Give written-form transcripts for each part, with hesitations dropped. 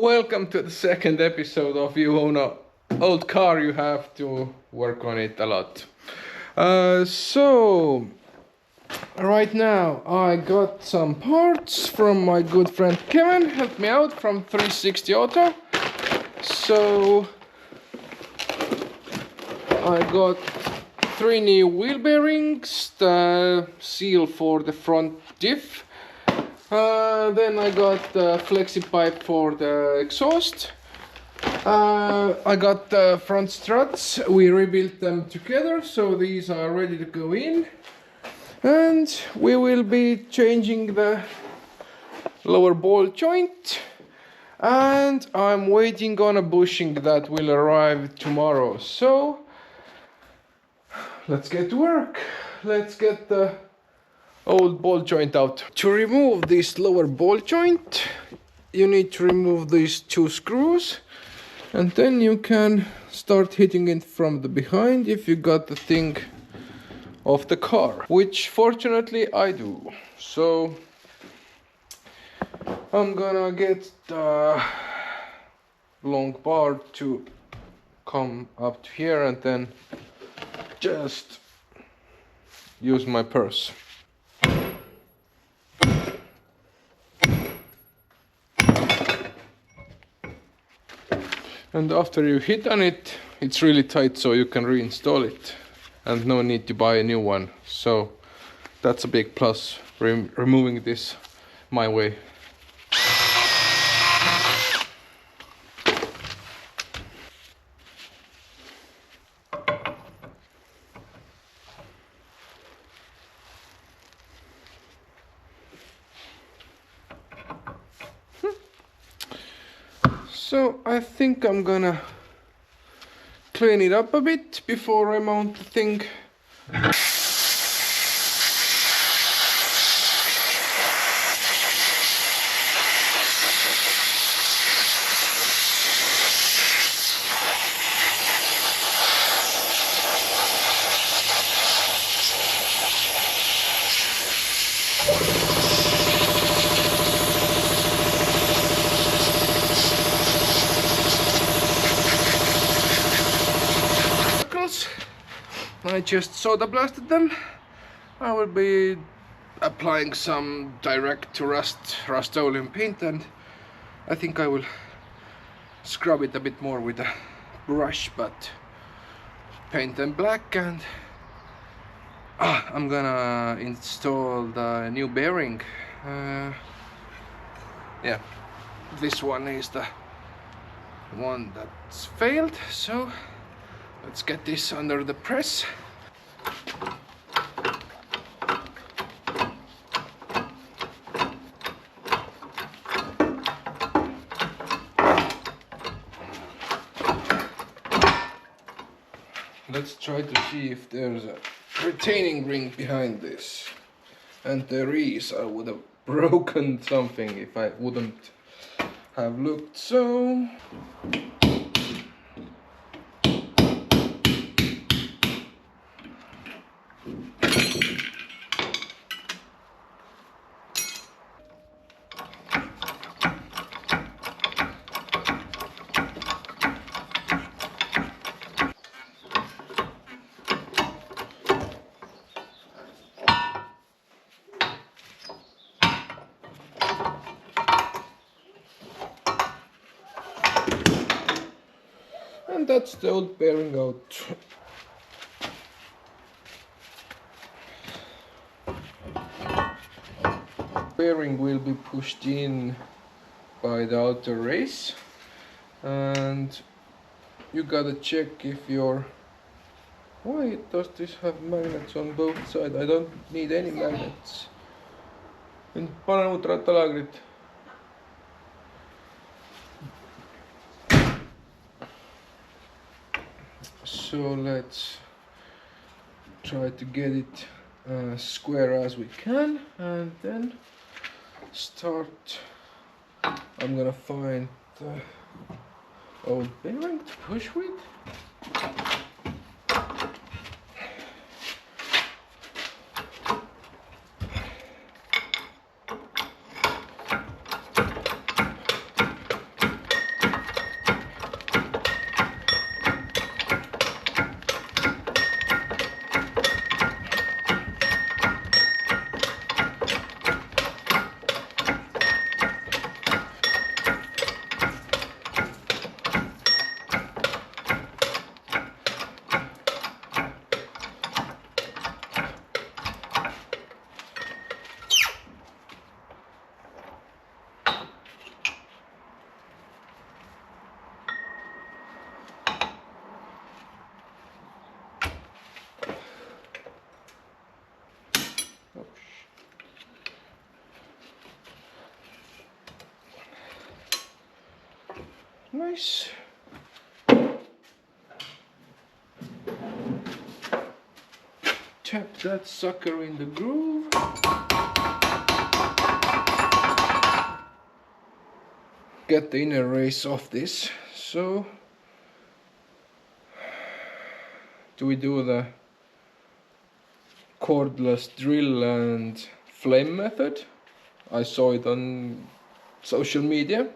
Welcome to the second episode of You Own a Old Car, You Have to Work on It a Lot. So right now I got some parts from my good friend Kevin, helped me out from 360 Auto. So I got 3 new wheel bearings, the seal for the front diff. Then I got the flexi pipe for the exhaust. I got the front struts. We rebuilt them together, so these are ready to go in. And we will be changing the lower ball joint. And I'm waiting on a bushing that will arrive tomorrow. So let's get to work. Let's get the old ball joint out. To remove this lower ball joint, you need to remove these 2 screws, and then you can start hitting it from the behind if you got the thing of the car, which fortunately I do. So I'm gonna get the long bar to come up to here and then just use my purse. And after you hit on it, it's really tight, so you can reinstall it and no need to buy a new one. So that's a big plus, removing this my way. So I think I'm gonna clean it up a bit before I mount the thing. I just soda blasted them. I will be applying some direct to Rust-Oleum paint, and I think I will scrub it a bit more with a brush, but paint them black. And I'm gonna install the new bearing. Yeah, this one is the one that's failed, so let's get this under the press. Let's try to see if there's a retaining ring behind this. And there is. I would have broken something if I wouldn't have looked. So and that's the old bearing out. Bearing will be pushed in by the outer race, and you gotta check if your... Why does this have magnets on both sides? I don't need any magnets. Pane uut rattalaagrit. So let's try to get it square as we can, and then start. I'm gonna find the old bearing to push with. Nice. Tap that sucker in the groove. Get the inner race off this. So, do we do the cordless drill and flame method? I saw it on social media.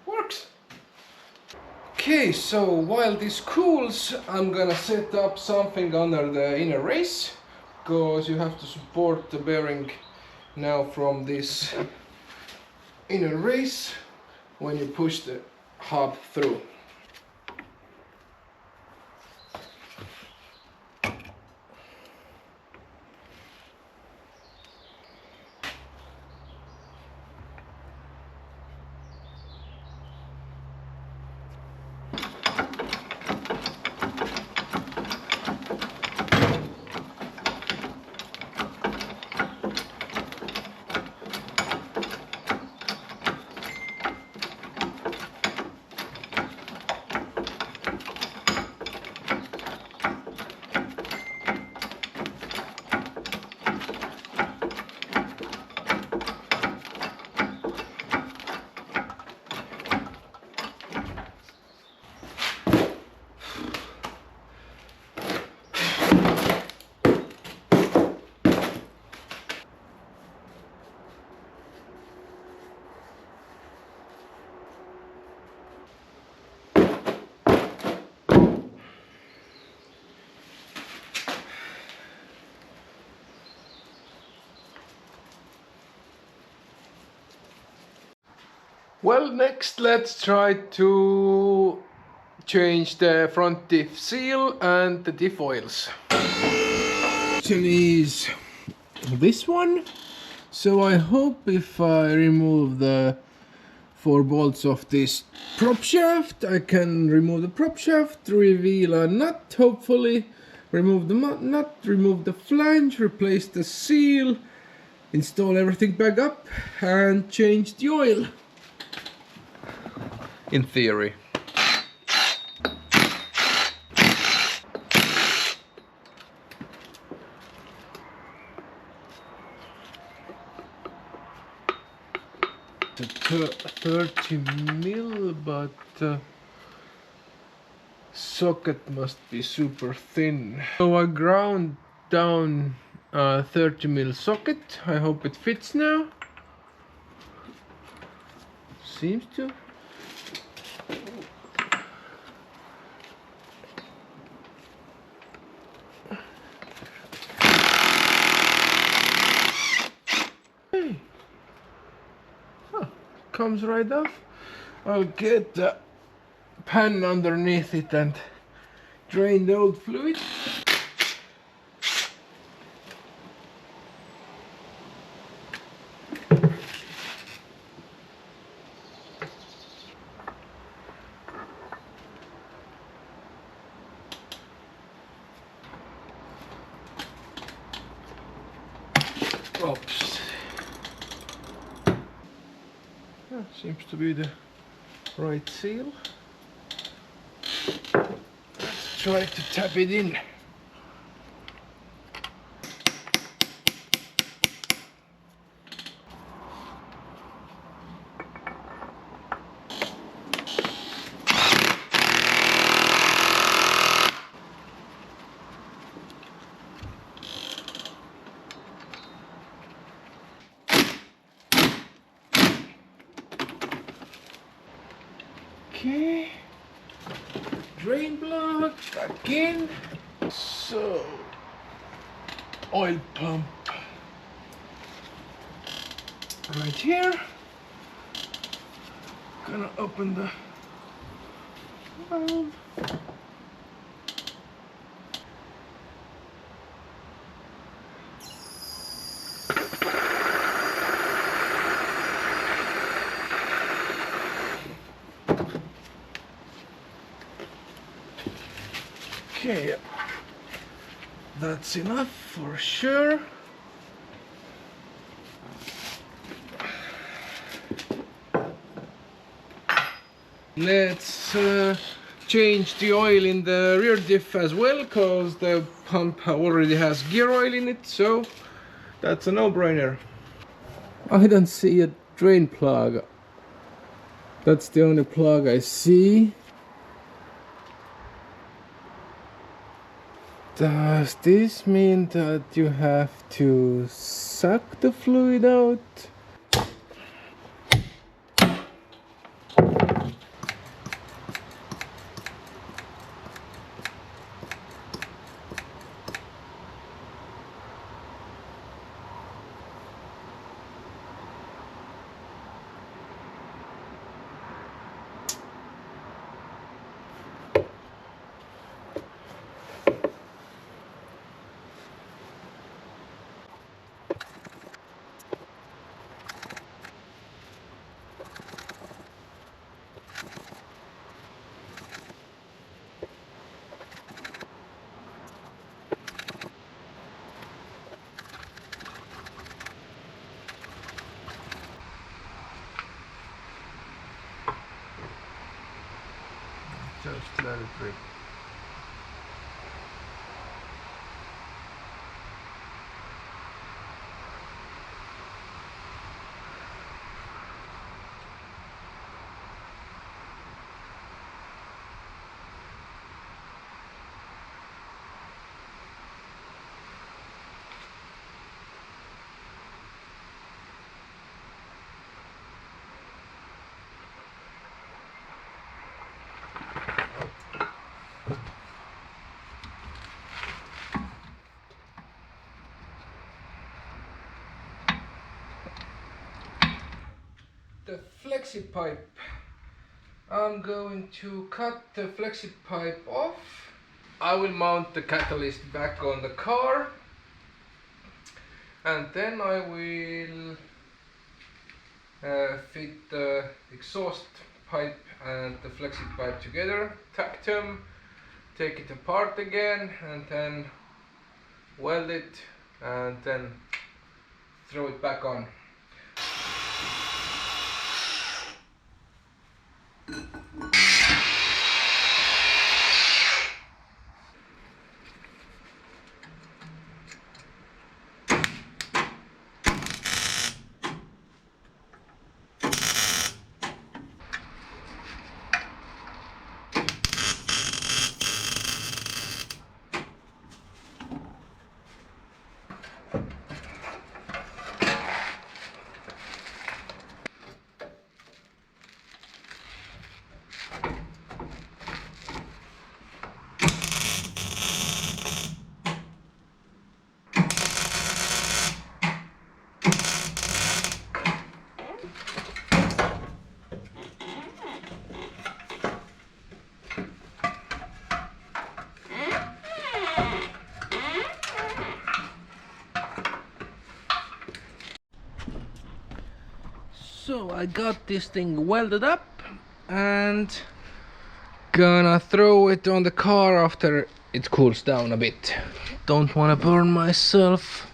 Works! Okay, so while this cools, I'm gonna set up something under the inner race, because you have to support the bearing now from this inner race when you push the hub through. Well, next let's try to change the front diff seal and the diff oils. Is this one. So I hope if I remove the 4 bolts of this prop shaft, I can remove the prop shaft, reveal a nut, hopefully, remove the nut, remove the flange, replace the seal, install everything back up and change the oil. In theory. It's 30 mil, but socket must be super thin. So I ground down a 30 mil socket. I hope it fits now. Seems to. Comes right off. I'll get the pan underneath it and drain the old fluid. Oops. Seems to be the right seal. Let's try to tap it in. Okay, drain block back in. So, oil pump right here. Gonna open the valve. Okay, that's enough for sure. Let's change the oil in the rear diff as well, because the pump already has gear oil in it, so that's a no-brainer. I don't see a drain plug. That's the only plug I see. Does this mean that you have to suck the fluid out? Just let it drip. The flexi pipe. I'm going to cut the flexi pipe off. I will mount the catalyst back on the car, and then I will fit the exhaust pipe and the flexi pipe together, tack them, take it apart again, and then weld it, and then throw it back on. So I got this thing welded up and gonna throw it on the car after it cools down a bit. Don't wanna burn myself.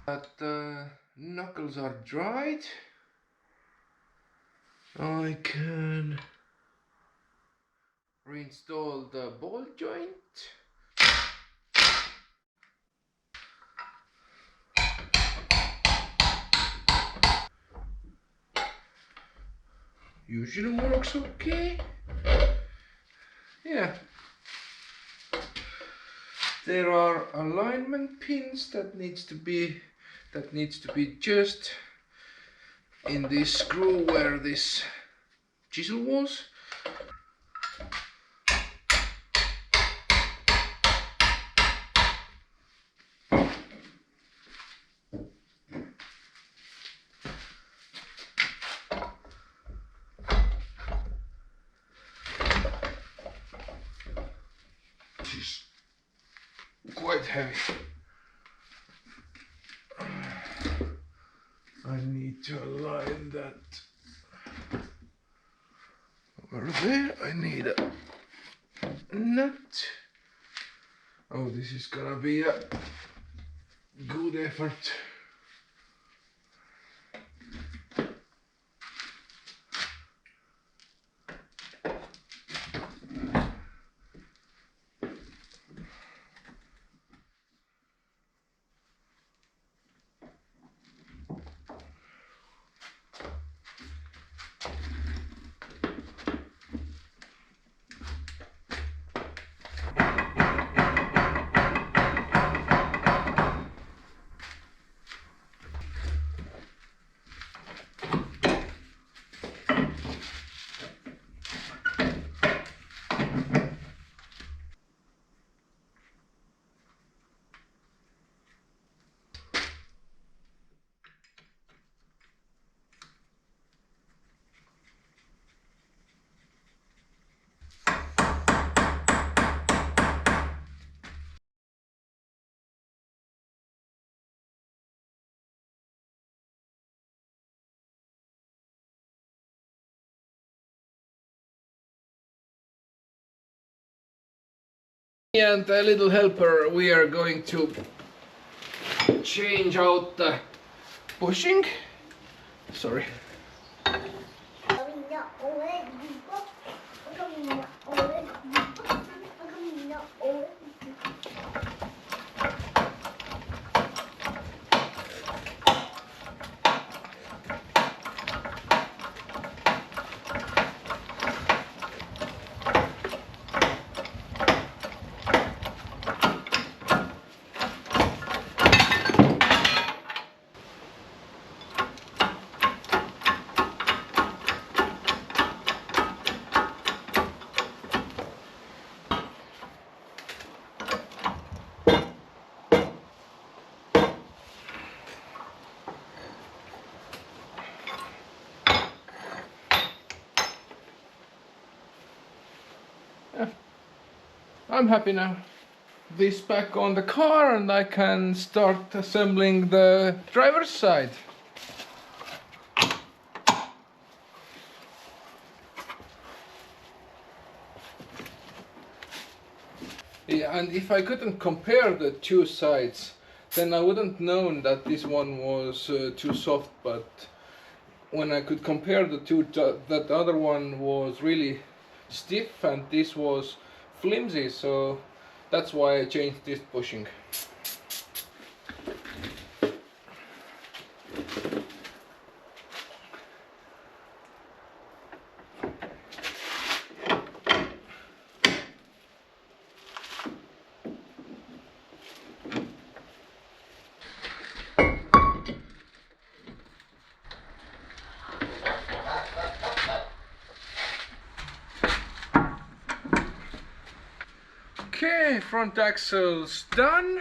That the knuckles are dried, I can reinstall the ball joint. Usually works okay. yeah, there are alignment pins that needs to be just in this screw where this chisel was. Quite heavy. I need to align that over there. I need a nut. Oh, this is gonna be a good effort. And a little helper, we are going to change out the bushing. Sorry. I'm happy now. This back on the car and I can start assembling the driver's side. Yeah, and if I couldn't compare the two sides, then I wouldn't known that this one was too soft, but when I could compare the two, that other one was really stiff and this was flimsy, so that's why I changed this bushing. Okay, front axle's done.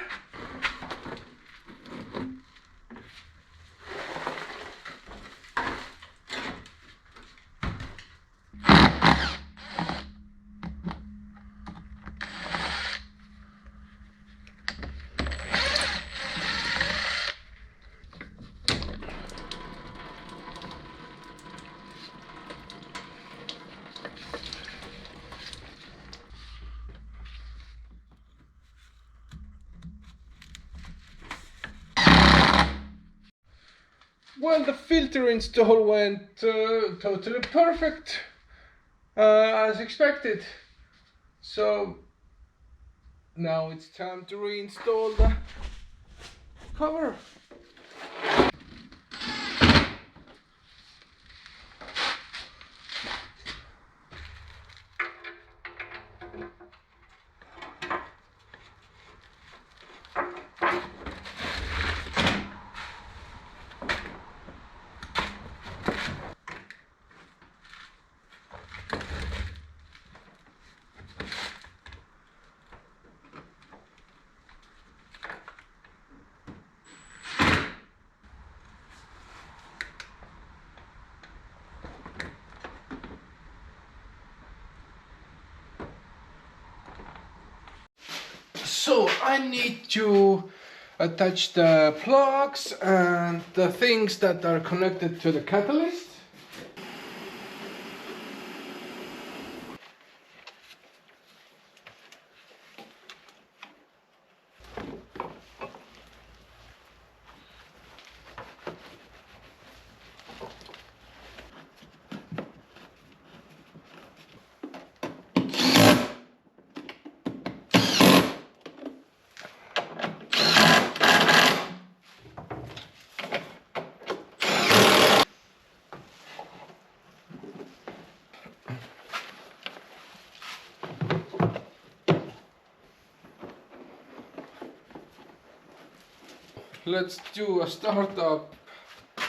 Well, the filter install went totally perfect, as expected. So now it's time to reinstall the cover. So I need to attach the plugs and the things that are connected to the catalyst. Let's do a startup.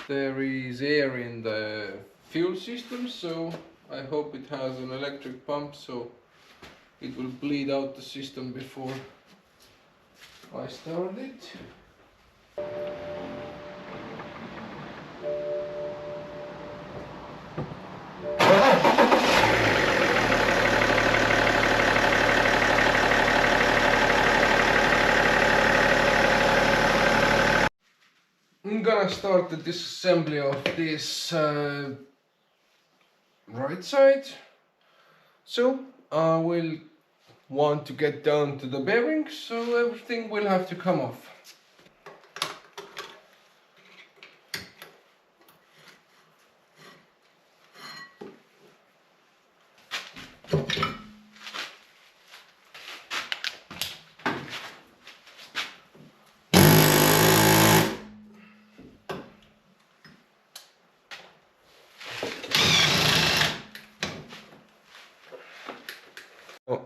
There is air in the fuel system, so I hope it has an electric pump, so it will bleed out the system before I start it. I'm gonna start the disassembly of this right side. So I will want to get down to the bearings, so everything will have to come off.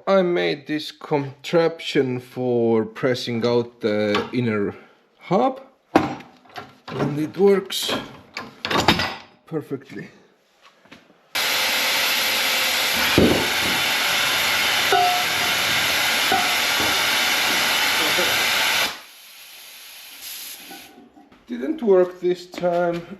I made this contraption for pressing out the inner hub, and it works perfectly. Didn't work this time.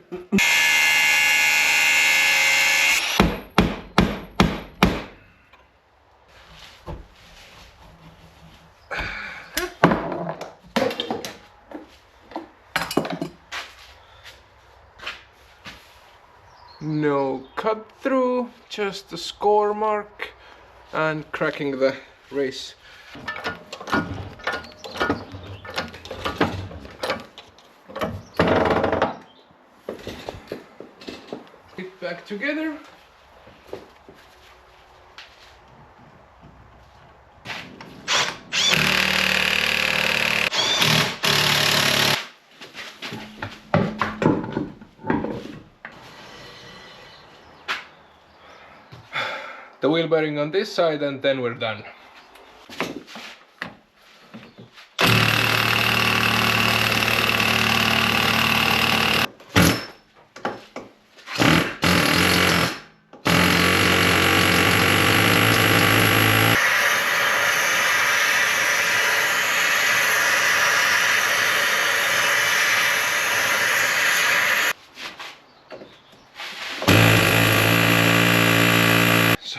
No cut through, just a score mark and cracking the race. It back together. The wheel bearing on this side, and then we're done.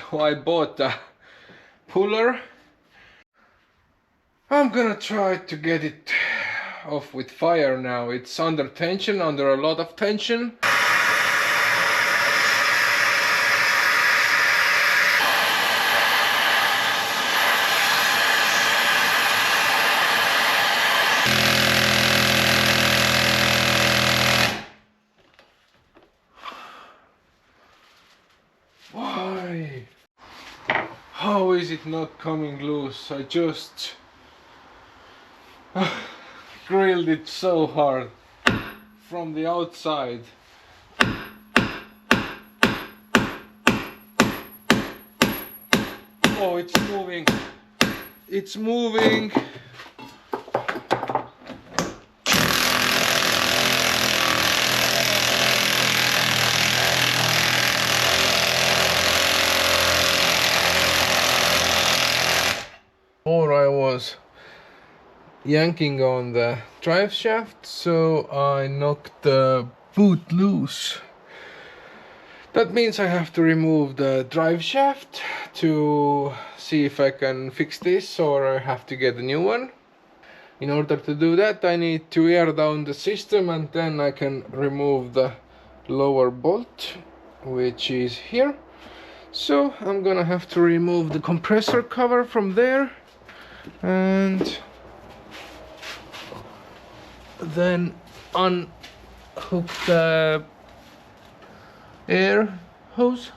So I bought a puller. I'm gonna try to get it off with fire now. It's under tension, under a lot of tension. Why? How is it not coming loose? I just grilled it so hard from the outside. Oh, it's moving. It's moving. Or I was yanking on the drive shaft, so I knocked the boot loose. That means I have to remove the drive shaft to see if I can fix this, or I have to get a new one. In order to do that, I need to air down the system, and then I can remove the lower bolt, which is here. So I'm gonna have to remove the compressor cover from there and then unhook the air hose.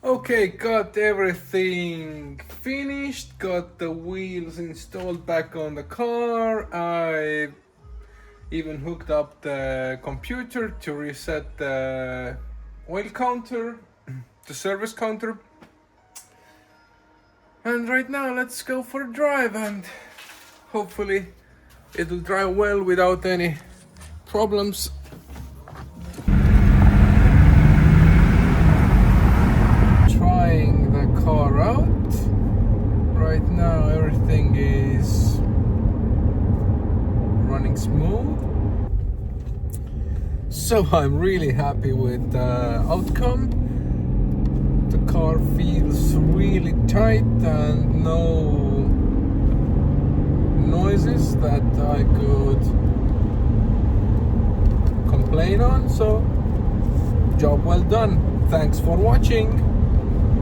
Okay, got everything finished, got the wheels installed back on the car. I even hooked up the computer to reset the oil counter, the service counter. And right now let's go for a drive, and hopefully it'll drive well without any problems. Trying the car out. Right now everything is running smooth. So I'm really happy with the outcome. The car feels really tight and no noises that I could complain on. So job well done. Thanks for watching.